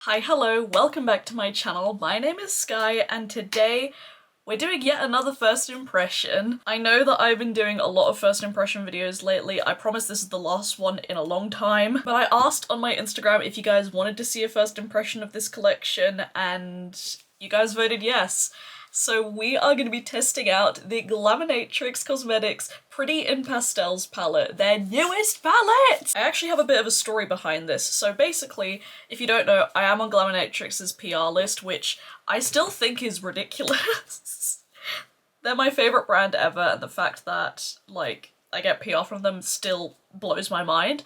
Hi, hello, welcome back to my channel. My name is Skye and today we're doing yet another first impression. I know that I've been doing a lot of first impression videos lately. I promise this is the last one in a long time, but I asked on my Instagram if you guys wanted to see a first impression of this collection and you guys voted yes. So we are going to be testing out the Glaminatrix Cosmetics Pretty in Pastels palette, their newest palette! I actually have a bit of a story behind this. So basically, if you don't know, I am on Glaminatrix's PR list, which I still think is ridiculous. They're my favourite brand ever, and the fact that, like, I get PR from them still blows my mind.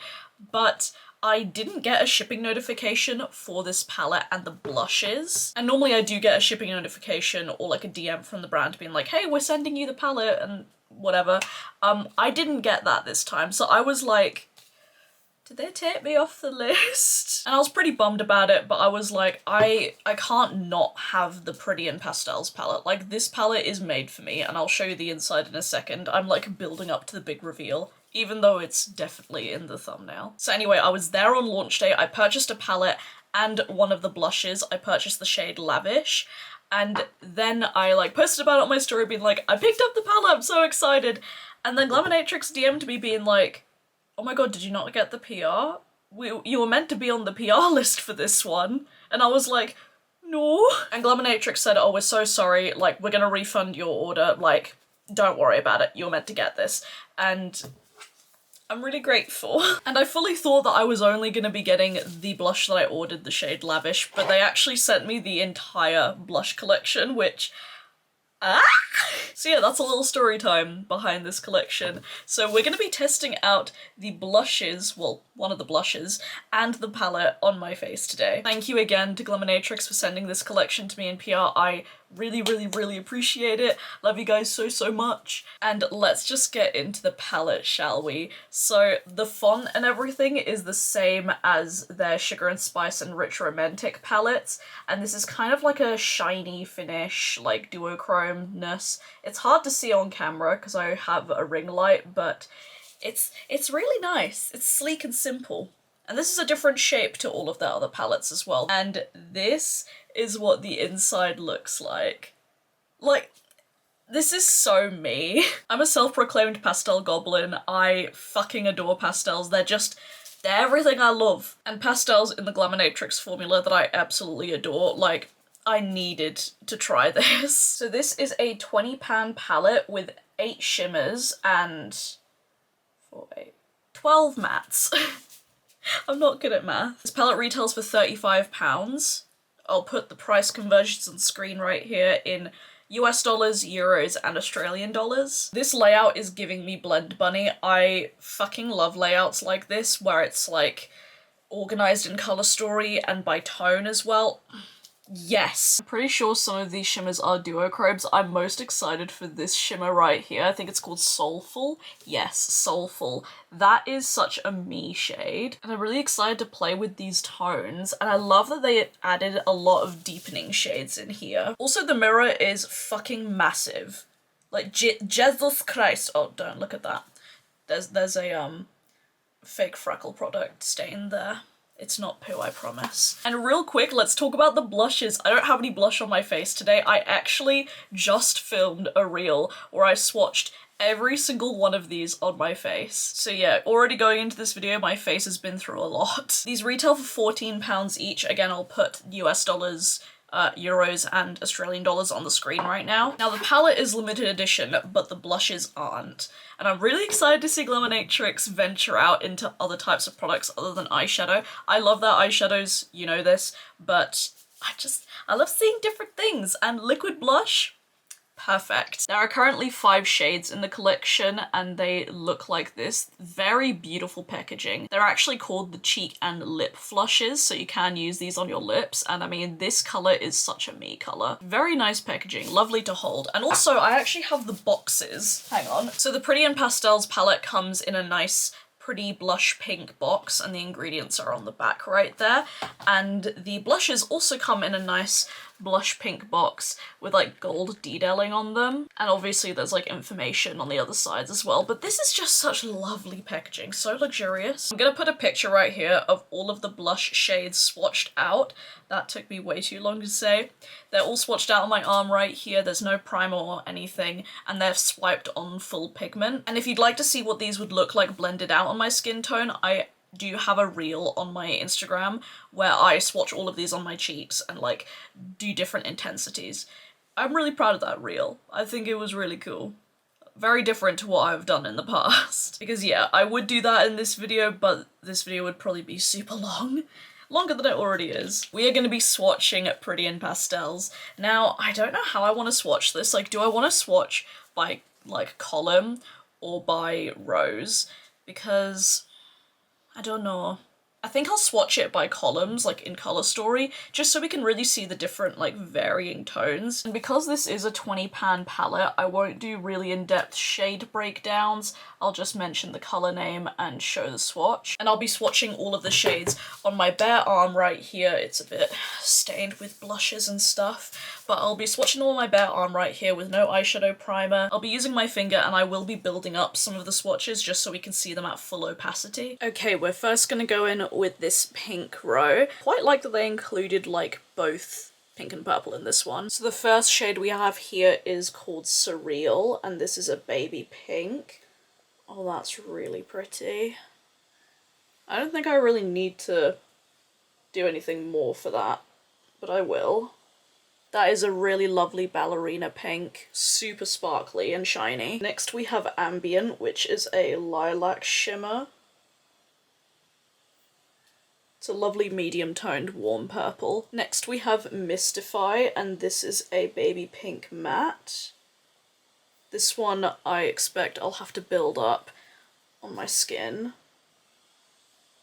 But I didn't get a shipping notification for this palette and the blushes. And normally I do get a shipping notification or like a DM from the brand being like, hey, we're sending you the palette and whatever. I didn't get that this time. So I was like, did they take me off the list? And I was pretty bummed about it, but I was like, I can't not have the Pretty in Pastels palette. Like, this palette is made for me, and I'll show you the inside in a second. I'm like building up to the big reveal, even though it's definitely in the thumbnail. So anyway, I was there on launch day. I purchased a palette and one of the blushes. I purchased the shade Lavish. And then I like posted about it on my story being like, I picked up the palette, I'm so excited. And then Glaminatrix DM'd me being like, oh my god, did you not get the PR? You were meant to be on the PR list for this one. And I was like, no. And Glaminatrix said, oh, we're so sorry, like, we're gonna refund your order, like, don't worry about it, you're meant to get this. And I'm really grateful. And I fully thought that I was only gonna be getting the blush that I ordered, the shade Lavish, but they actually sent me the entire blush collection, which so yeah, that's a little story time behind this collection. So we're going to be testing out the blushes, well, one of the blushes, and the palette on my face today. Thank you again to Glaminatrix for sending this collection to me in PR. I really appreciate it. Love you guys so much. And let's just get into the palette, shall we? So the font and everything is the same as their Sugar and Spice and Rich Romantic palettes, and this is kind of like a shiny finish, like duochrome-ness. It's hard to see on camera because I have a ring light, but it's really nice. It's sleek and simple. And this is a different shape to all of their other palettes as well. And this is what the inside looks like. Like, this is so me. I'm a self-proclaimed pastel goblin. I fucking adore pastels. They're everything I love. And pastels in the Glaminatrix formula that I absolutely adore. Like, I needed to try this. So this is a 20 pan palette with 8 shimmers and 12 mattes. I'm not good at math. This palette retails for £35. I'll put the price conversions on screen right here in US dollars, euros, and Australian dollars. This layout is giving me Blend Bunny. I fucking love layouts like this where it's like organized in color story and by tone as well. Yes. I'm pretty sure some of these shimmers are duochromes. I'm most excited for this shimmer right here. I think it's called Soulful. Yes, Soulful. That is such a me shade. And I'm really excited to play with these tones. And I love that they added a lot of deepening shades in here. Also, the mirror is fucking massive. Like, Jesus Christ. Oh, don't look at that. There's a, fake Freckle product stain there. It's not poo, I promise. And real quick, let's talk about the blushes. I don't have any blush on my face today. I actually just filmed a reel where I swatched every single one of these on my face. So yeah, already going into this video, my face has been through a lot. These retail for £14 each. Again, I'll put US dollars, euros, and Australian dollars on the screen right now. Now, the palette is limited edition, but the blushes aren't. And I'm really excited to see Glaminatrix venture out into other types of products other than eyeshadow. I love their eyeshadows, you know this, but I love seeing different things, and liquid blush, perfect. There are currently 5 shades in the collection and they look like this. Very beautiful packaging. They're actually called the cheek and lip flushes, so you can use these on your lips, and I mean, this color is such a me color. Very nice packaging, lovely to hold. And also, I actually have the boxes. Hang on. So the Pretty in Pastels palette comes in a nice pretty blush pink box, and the ingredients are on the back right there. And the blushes also come in a nice blush pink box with like gold detailing on them. And obviously there's like information on the other sides as well. But this is just such lovely packaging, so luxurious. I'm gonna put a picture right here of all of the blush shades swatched out. That took me way too long to say. They're all swatched out on my arm right here. There's no primer or anything, and they're swiped on full pigment. And if you'd like to see what these would look like blended out on my skin tone, I do have a reel on my Instagram where I swatch all of these on my cheeks and like do different intensities. I'm really proud of that reel. I think it was really cool. Very different to what I've done in the past. Because yeah, I would do that in this video, but this video would probably be super long. Longer than it already is. We are going to be swatching Pretty in Pastels. Now, I don't know how I want to swatch this. Like, do I want to swatch by like column or by rows? Because I don't know. I think I'll swatch it by columns, like in Color Story, just so we can really see the different, like, varying tones. And because this is a 20 pan palette, I won't do really in-depth shade breakdowns. I'll just mention the color name and show the swatch. And I'll be swatching all of the shades on my bare arm right here. It's a bit stained with blushes and stuff, but I'll be swatching them on my bare arm right here with no eyeshadow primer. I'll be using my finger, and I will be building up some of the swatches just so we can see them at full opacity. Okay, we're first gonna go in with this pink row. Quite like that they included like both pink and purple in this one. So the first shade we have here is called Surreal, and this is a baby pink. Oh, that's really pretty. I don't think I really need to do anything more for that, but I will. That is a really lovely ballerina pink, super sparkly and shiny. Next we have Ambient, which is a lilac shimmer. It's a lovely medium-toned warm purple. Next we have Mystify, and this is a baby pink matte. This one I expect I'll have to build up on my skin,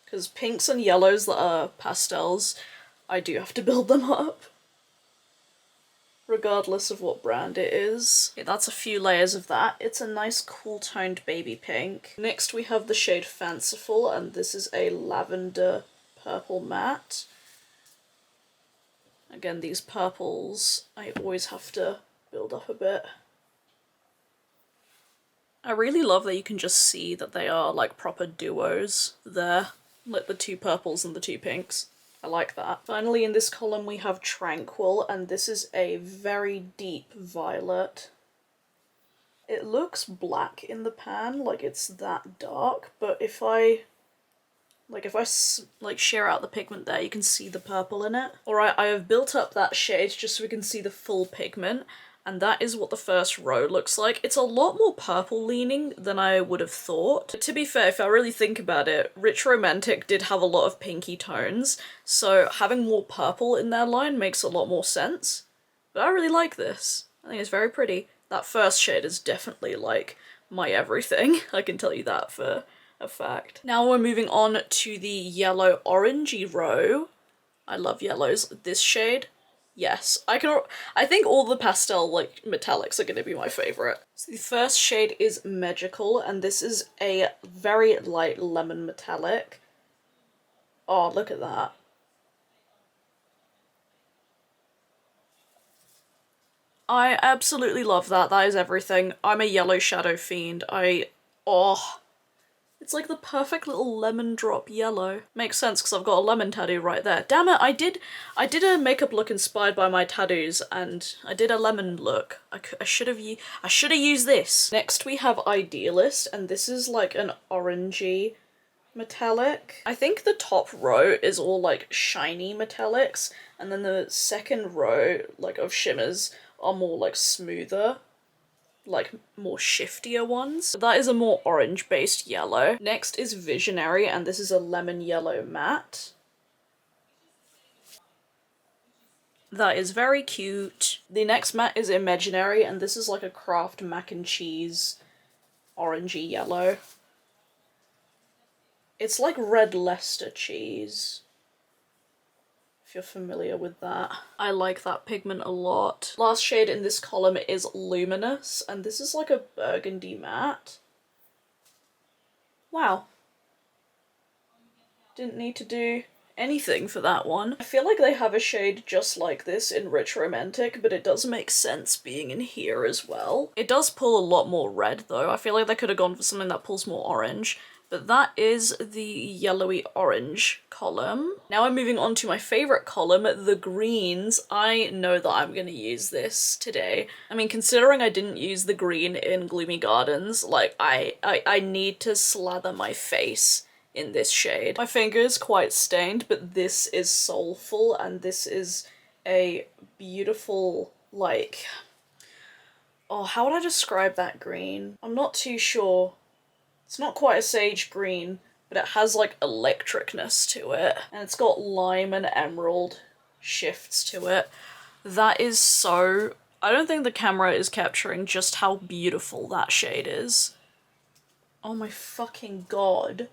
because pinks and yellows that are pastels, I do have to build them up, regardless of what brand it is. Okay, that's a few layers of that. It's a nice cool-toned baby pink. Next we have the shade Fanciful, and this is a lavender purple matte. Again, these purples I always have to build up a bit. I really love that you can just see that they are like proper duos there, like the two purples and the two pinks. I like that. Finally, in this column we have Tranquil, and this is a very deep violet. It looks black in the pan, like it's that dark, but if I shear out the pigment there, you can see the purple in it. Alright, I have built up that shade just so we can see the full pigment, and that is what the first row looks like. It's a lot more purple leaning than I would have thought. But to be fair, if I really think about it, Rich Romantic did have a lot of pinky tones, so having more purple in their line makes a lot more sense. But I really like this. I think it's very pretty. That first shade is definitely like my everything. I can tell you that for a fact. Now we're moving on to the yellow orangey row. I love yellows. This shade, yes. I think all the pastel like metallics are gonna be my favorite. So the first shade is Magical, and this is a very light lemon metallic. Oh, look at that. I absolutely love that. That is everything. I'm a yellow shadow fiend. It's like the perfect little lemon drop yellow. Makes sense because I've got a lemon tattoo right there. Damn it, I did a makeup look inspired by my tattoos, and I did a lemon look. I should have used this. Next we have Idealist, and this is like an orangey metallic. I think the top row is all like shiny metallics, and then the second row like of shimmers are more like smoother, like more shiftier ones. That is a more orange based yellow. Next is Visionary, and this is a lemon yellow matte. That is very cute. The next matte is Imaginary, and this is like a Kraft mac and cheese orangey yellow. It's like red Leicester cheese, if you're familiar with that. I like that pigment a lot. Last shade in this column is Luminous, and this is like a burgundy matte. Wow. Didn't need to do anything for that one. I feel like they have a shade just like this in Rich Romantic, but it does make sense being in here as well. It does pull a lot more red though. I feel like they could have gone for something that pulls more orange, but that is the yellowy orange column. Now I'm moving on to my favorite column, the greens. I know that I'm gonna use this today. I mean, considering I didn't use the green in Gloomy Gardens, like I need to slather my face in this shade. My finger is quite stained, but this is soulful and this is a beautiful, like, oh, how would I describe that green? I'm not too sure. It's not quite a sage green, but it has like electricness to it. And it's got lime and emerald shifts to it. That is so... I don't think the camera is capturing just how beautiful that shade is. Oh my fucking god.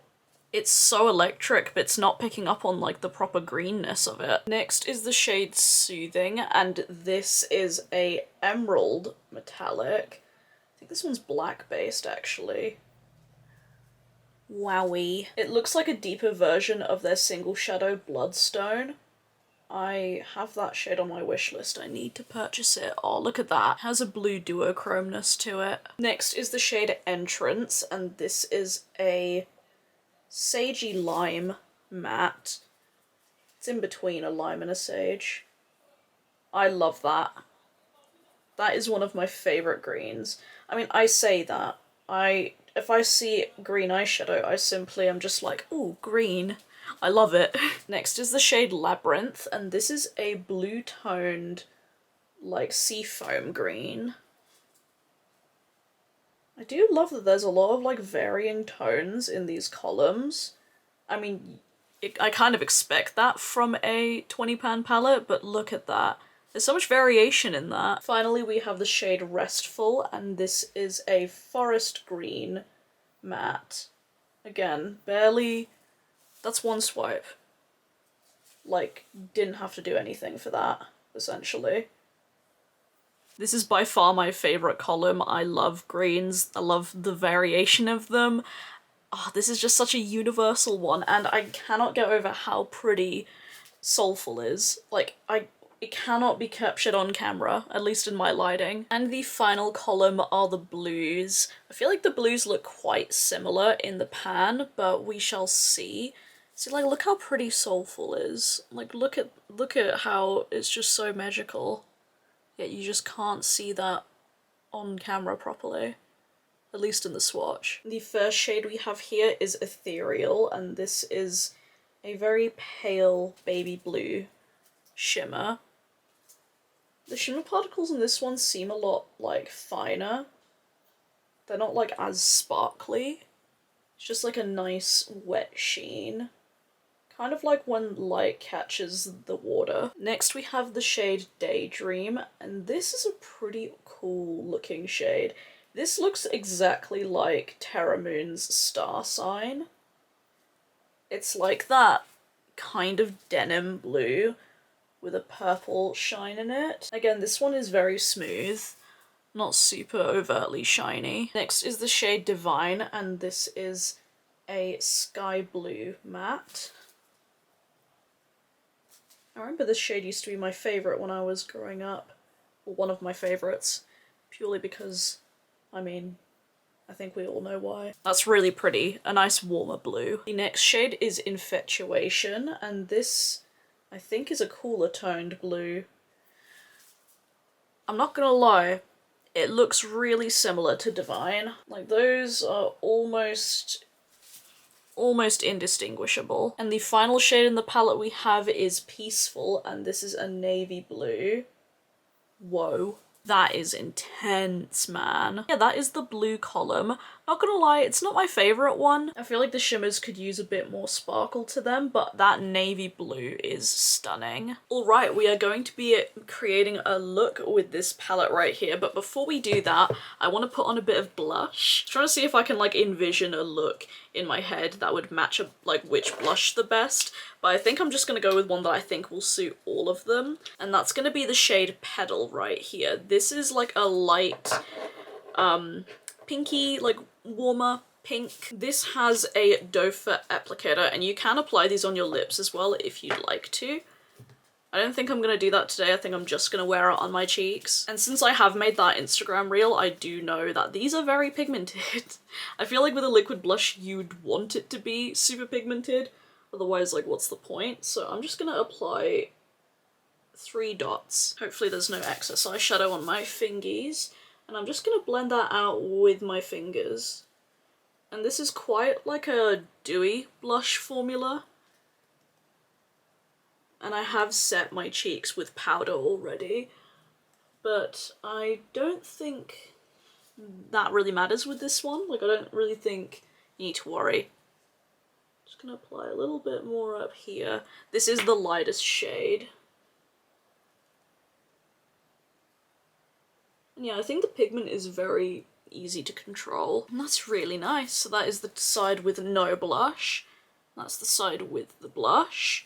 It's so electric, but it's not picking up on like the proper greenness of it. Next is the shade Soothing, and this is a emerald metallic. I think this one's black based actually. Wowie. It looks like a deeper version of their single shadow Bloodstone. I have that shade on my wish list. I need to purchase it. Oh, look at that. It has a blue duochromeness to it. Next is the shade Entrance, and this is a sagey lime matte. It's in between a lime and a sage. I love that. That is one of my favourite greens. I mean, I say that. If I see green eyeshadow, I simply am just like, ooh, green. I love it. Next is the shade Labyrinth, and this is a blue-toned, like, seafoam green. I do love that there's a lot of, like, varying tones in these columns. I mean, I kind of expect that from a 20-pan palette, but look at that. There's so much variation in that. Finally, we have the shade Restful, and this is a forest green matte. Again, barely... That's one swipe. Like, didn't have to do anything for that, essentially. This is by far my favourite column. I love greens. I love the variation of them. Oh, this is just such a universal one, and I cannot get over how pretty Soulful is. Like, it cannot be captured on camera, at least in my lighting. And the final column are the blues. I feel like the blues look quite similar in the pan, but we shall see. See, like, look how pretty Soulful is. Like, look at how it's just so magical. Yet you just can't see that on camera properly. At least in the swatch. The first shade we have here is Ethereal, and this is a very pale baby blue shimmer. The shimmer particles in this one seem a lot, like, finer. They're not, like, as sparkly. It's just, like, a nice wet sheen. Kind of like when light catches the water. Next we have the shade Daydream, and this is a pretty cool looking shade. This looks exactly like Terra Moon's Star Sign. It's like that kind of denim blue with a purple shine in it. Again, this one is very smooth, not super overtly shiny. Next is the shade Divine, and this is a sky blue matte. I remember this shade used to be my favourite when I was growing up. Well, one of my favourites. Purely because, I mean, I think we all know why. That's really pretty. A nice warmer blue. The next shade is Infatuation, and this, I think, is a cooler toned blue. I'm not gonna lie, it looks really similar to Divine. Like, those are almost indistinguishable. And the final shade in the palette we have is Peaceful, and this is a navy blue. Whoa. That is intense, man. Yeah, that is the blue column. Not gonna lie, it's not my favourite one. I feel like the shimmers could use a bit more sparkle to them, but that navy blue is stunning. Alright, we are going to be creating a look with this palette right here, but before we do that, I want to put on a bit of blush. I'm trying to see if I can, like, envision a look in my head that would match up, like, which blush the best, but I think I'm just gonna go with one that I think will suit all of them, and that's gonna be the shade Petal right here. This is like a light, pinky, like warmer pink. This has a doe foot applicator, and you can apply these on your lips as well if you'd like to. I don't think I'm going to do that today. I think I'm just going to wear it on my cheeks. And since I have made that Instagram reel, I do know that these are very pigmented. I feel like with a liquid blush, you'd want it to be super pigmented. Otherwise, like, what's the point? So I'm just going to apply 3 dots. Hopefully there's no excess eyeshadow on my fingies. And I'm just going to blend that out with my fingers. And this is quite like a dewy blush formula. And I have set my cheeks with powder already, but I don't think that really matters with this one. Like, I don't really think you need to worry. Just gonna apply a little bit more up here. This is the lightest shade. And yeah, I think the pigment is very easy to control. And that's really nice. So that is the side with no blush. That's the side with the blush.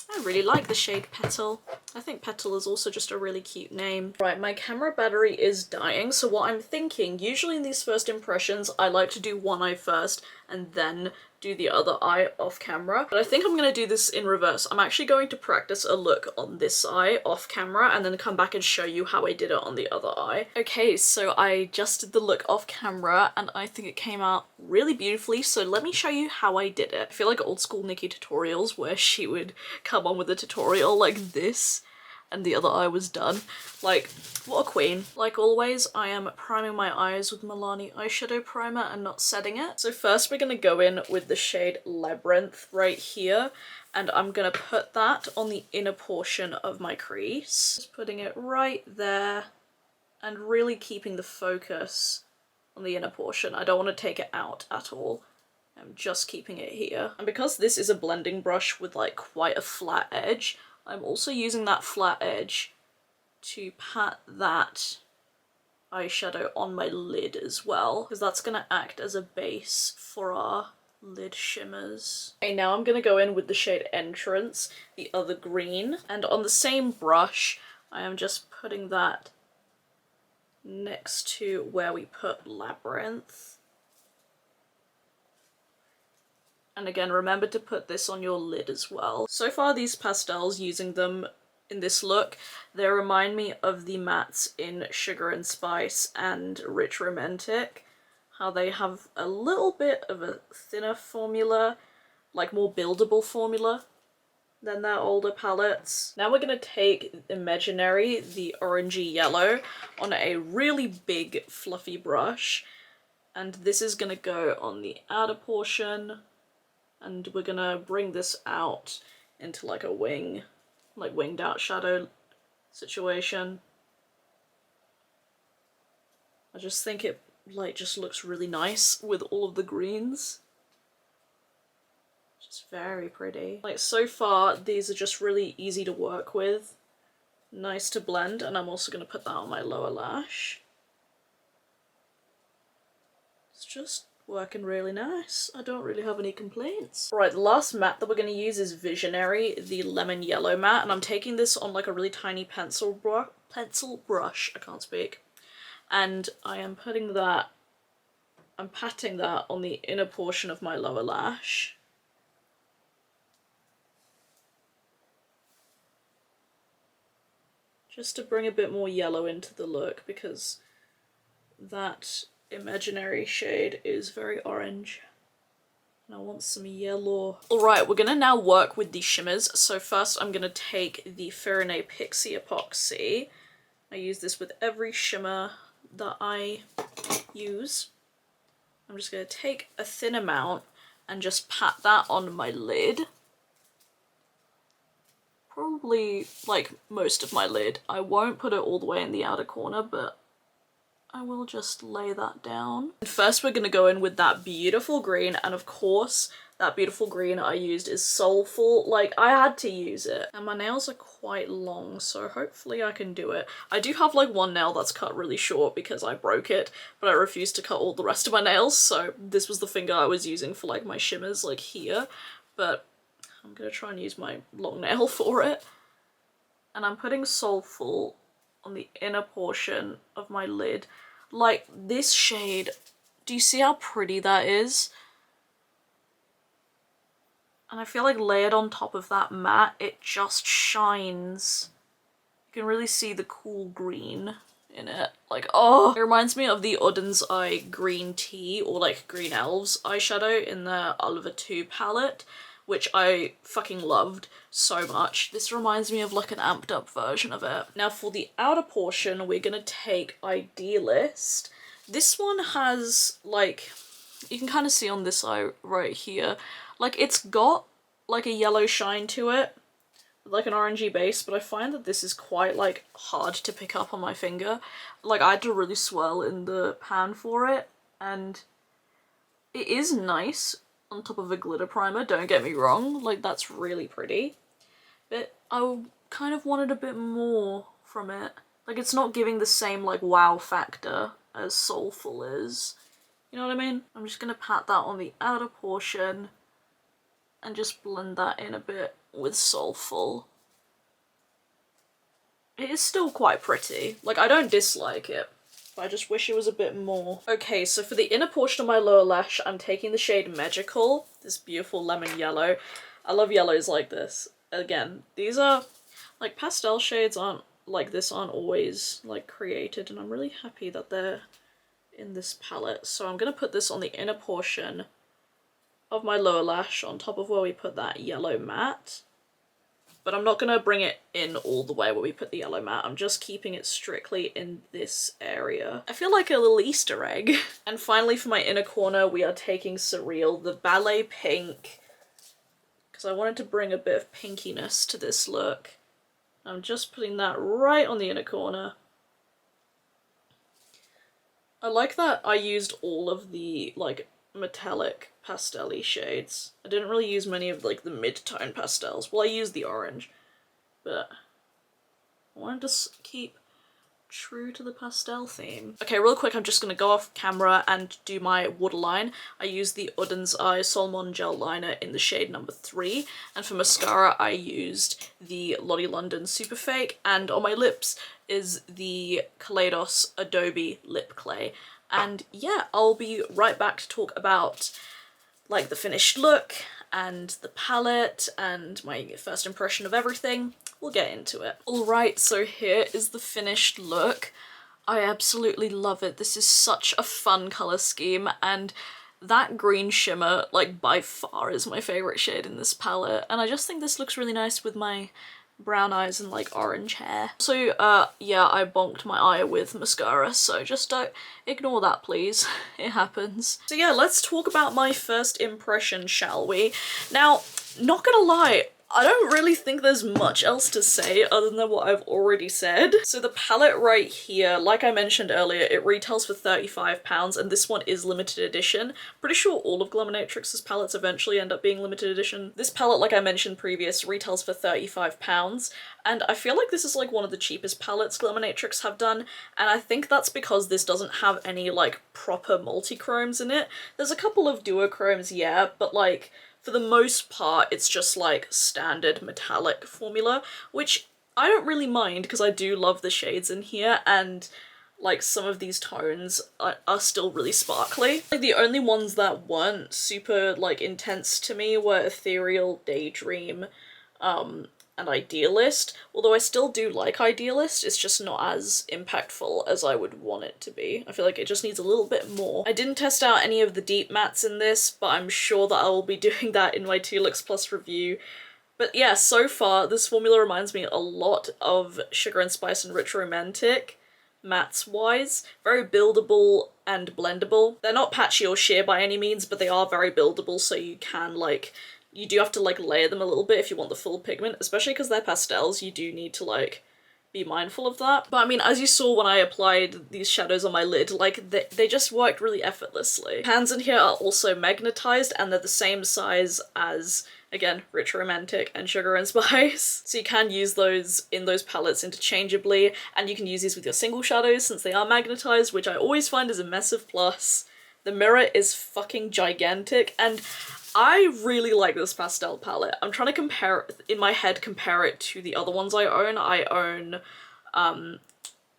I really like the shade Petal. I think Petal is also just a really cute name. Right, my camera battery is dying, so what I'm thinking, usually in these first impressions, I like to do one eye first and then do the other eye off camera. But I think I'm going to do this in reverse. I'm actually going to practice a look on this eye off camera and then come back and show you how I did it on the other eye. Okay, so I just did the look off camera and I think it came out really beautifully, so let me show you how I did it. I feel like old school Nikki tutorials where she would come on with a tutorial like this and the other eye was done. Like, what a queen. Like always, I am priming my eyes with Milani eyeshadow primer and not setting it. So first we're gonna go in with the shade Labyrinth right here, and I'm gonna put that on the inner portion of my crease. Just putting it right there and really keeping the focus on the inner portion. I don't want to take it out at all. I'm just keeping it here. And because this is a blending brush with like quite a flat edge, I'm also using that flat edge to pat that eyeshadow on my lid as well, because that's going to act as a base for our lid shimmers. Okay, now I'm going to go in with the shade Entrance, the other green, and on the same brush, I am just putting that next to where we put Labyrinth. And again, remember to put this on your lid as well. So far, these pastels, using them in this look, they remind me of the mattes in Sugar and Spice and Rich Romantic. How they have a little bit of a thinner formula, like more buildable formula than their older palettes. Now we're going to take Imaginary, the orangey yellow, on a really big fluffy brush. And this is going to go on the outer portion. And we're gonna bring this out into like a wing, like winged out shadow situation. I just think it like just looks really nice with all of the greens. Just very pretty. Like so far, these are just really easy to work with. Nice to blend, and I'm also gonna put that on my lower lash. It's just working really nice. I don't really have any complaints. Right, the last matte that we're going to use is Visionary, the lemon yellow matte, and I'm taking this on like a really tiny pencil brush, I can't speak, and I am putting that, I'm patting that on the inner portion of my lower lash. Just to bring a bit more yellow into the look, because that Imaginary shade is very orange and I want some yellow. Alright, we're gonna now work with the shimmers. So first I'm gonna take the Faerie Pixie Epoxy. I use this with every shimmer that I use. I'm just gonna take a thin amount and just pat that on my lid. Probably like most of my lid. I won't put it all the way in the outer corner, but I will just lay that down. And first we're gonna go in with that beautiful green, and of course that beautiful green I used is Soulful. Like, I had to use it. And my nails are quite long, so hopefully I can do it. I do have like one nail that's cut really short because I broke it, but I refused to cut all the rest of my nails, so this was the finger I was using for like my shimmers, like here. But I'm gonna try and use my long nail for it. And I'm putting Soulful on the inner portion of my lid. Like, this shade Do you see how pretty that is? And I feel like layered on top of that matte, it just shines. You can really see the cool green in it. Like, oh! It reminds me of the Oden's Green Tea or like Green Elves eyeshadow in the Oliver 2 palette, which I fucking loved so much. This reminds me of like an amped up version of it. Now for the outer portion, we're gonna take Idealist. This one has like, you can kind of see on this eye right here, like it's got like a yellow shine to it, like an orangey base, but I find that this is quite like hard to pick up on my finger. Like I had to really swirl in the pan for it, and it is nice on top of a glitter primer, don't get me wrong, like that's really pretty, but I kind of wanted a bit more from it. Like it's not giving the same like wow factor as Soulful is. You know what I mean? I'm just gonna pat that on the outer portion and just blend that in a bit with Soulful. It is still quite pretty. Like, I don't dislike it, but I just wish it was a bit more. Okay, so for the inner portion of my lower lash, I'm taking the shade Magical, this beautiful lemon yellow. I love yellows like this. Again, these are, like, pastel shades aren't like this, aren't always, like, created, and I'm really happy that they're in this palette. So I'm gonna put this on the inner portion of my lower lash on top of where we put that yellow matte, but I'm not gonna bring it in all the way where we put the yellow matte. I'm just keeping it strictly in this area. I feel like a little Easter egg. And finally for my inner corner, we are taking Surreal, the Ballet Pink, because I wanted to bring a bit of pinkiness to this look. I'm just putting that right on the inner corner. I like that I used all of the like metallic pastel-y shades. I didn't really use many of like the mid-tone pastels. Well, I used the orange, but I wanted to keep true to the pastel theme. Okay, real quick, I'm just gonna go off camera and do my waterline. I used the Oden's Solmane gel liner in the shade number 3, and for mascara I used the Lottie London Super Fake, and on my lips is the Kaleidos Adobe Lip Clay. And yeah, I'll be right back to talk about like the finished look and the palette and my first impression of everything. We'll get into it. Alright, so here is the finished look. I absolutely love it. This is such a fun colour scheme, and that green shimmer, like, by far is my favourite shade in this palette, and I just think this looks really nice with my brown eyes and like orange hair. So yeah, I bonked my eye with mascara, so just don't ignore that please. It happens. So yeah, let's talk about my first impression, shall we? Now, not gonna lie, I don't really think there's much else to say other than what I've already said. So the palette right here, like I mentioned earlier, it retails for £35, and this one is limited edition. Pretty sure all of Glaminatrix's palettes eventually end up being limited edition. This palette, like I mentioned previous, retails for £35, and I feel like this is like one of the cheapest palettes Glaminatrix have done, and I think that's because this doesn't have any like proper multi-chromes in it. There's a couple of duochromes, yeah, but like for the most part, it's just like standard metallic formula, which I don't really mind because I do love the shades in here, and like some of these tones are still really sparkly. Like the only ones that weren't super like intense to me were Ethereal, Daydream, and Idealist, although I still do like Idealist, it's just not as impactful as I would want it to be. I feel like it just needs a little bit more. I didn't test out any of the deep mattes in this, but I'm sure that I will be doing that in my 2 Looks Plus review. But yeah, so far this formula reminds me a lot of Sugar and Spice and Rich Romantic, mattes wise. Very buildable and blendable. They're not patchy or sheer by any means, but they are very buildable, so you can like, you do have to like layer them a little bit if you want the full pigment, especially because they're pastels. You do need to like be mindful of that. But I mean, as you saw when I applied these shadows on my lid, like they just worked really effortlessly. Pans in here are also magnetized, and they're the same size as, again, Rich Romantic and Sugar and Spice. So you can use those in those palettes interchangeably, and you can use these with your single shadows since they are magnetized, which I always find is a massive plus. The mirror is fucking gigantic, and I really like this pastel palette. I'm trying to compare it, in my head, compare it to the other ones I own. I own,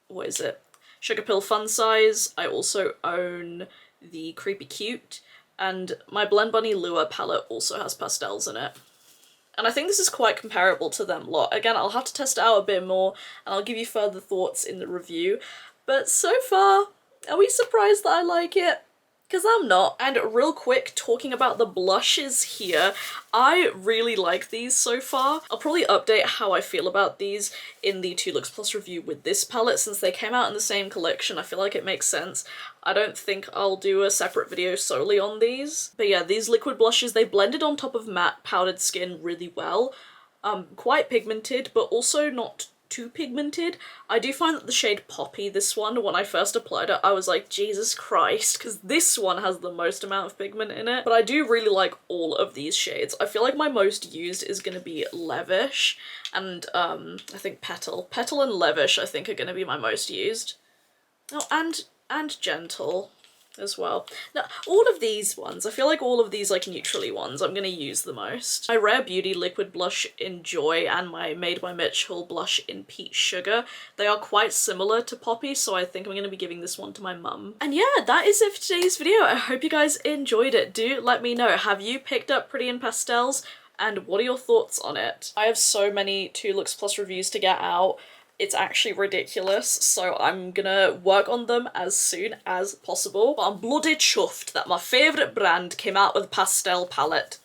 what is it? Sugar Pill Fun Size. I also own the Creepy Cute, and my Blend Bunny Lure palette also has pastels in it. And I think this is quite comparable to them lot. Again, I'll have to test it out a bit more and I'll give you further thoughts in the review. But so far, are we surprised that I like it? Because I'm not. And real quick, talking about the blushes here, I really like these so far. I'll probably update how I feel about these in the 2 Looks Plus review with this palette since they came out in the same collection. I feel like it makes sense. I don't think I'll do a separate video solely on these. But yeah, these liquid blushes, they blended on top of matte powdered skin really well. Quite pigmented, but also not too pigmented. I do find that the shade Poppy, this one, when I first applied it, I was like, Jesus Christ, because this one has the most amount of pigment in it. But I do really like all of these shades. I feel like my most used is going to be Lavish, and I think Petal. Petal and Lavish I think are going to be my most used. Oh, and Gentle as well. Now, all of these ones, I feel like all of these like neutrally ones I'm gonna use the most. My Rare Beauty liquid blush in Joy and my Made by Mitchell blush in Peach Sugar, they are quite similar to Poppy, so I think I'm gonna be giving this one to my mum. And yeah, that is it for today's video. I hope you guys enjoyed it. Do let me know, have you picked up Pretty in Pastels and what are your thoughts on it? I have so many 2 Looks Plus reviews to get out. It's actually ridiculous, so I'm gonna work on them as soon as possible. But I'm bloody chuffed that my favourite brand came out with a pastel palette.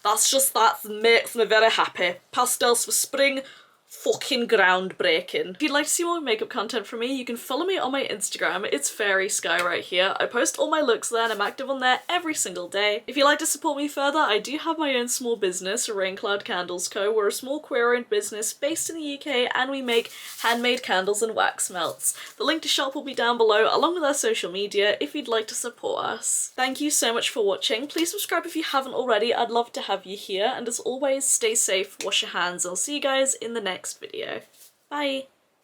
That makes me very happy. Pastels for spring, fucking groundbreaking. If you'd like to see more makeup content from me, you can follow me on my Instagram. It's faerie.skye right here. I post all my looks there and I'm active on there every single day. If you'd like to support me further, I do have my own small business, Rain Cloud Candles Co. We're a small queer-owned business based in the UK and we make handmade candles and wax melts. The link to shop will be down below along with our social media if you'd like to support us. Thank you so much for watching. Please subscribe if you haven't already. I'd love to have you here, and as always, stay safe, wash your hands, and I'll see you guys in the next video. Bye!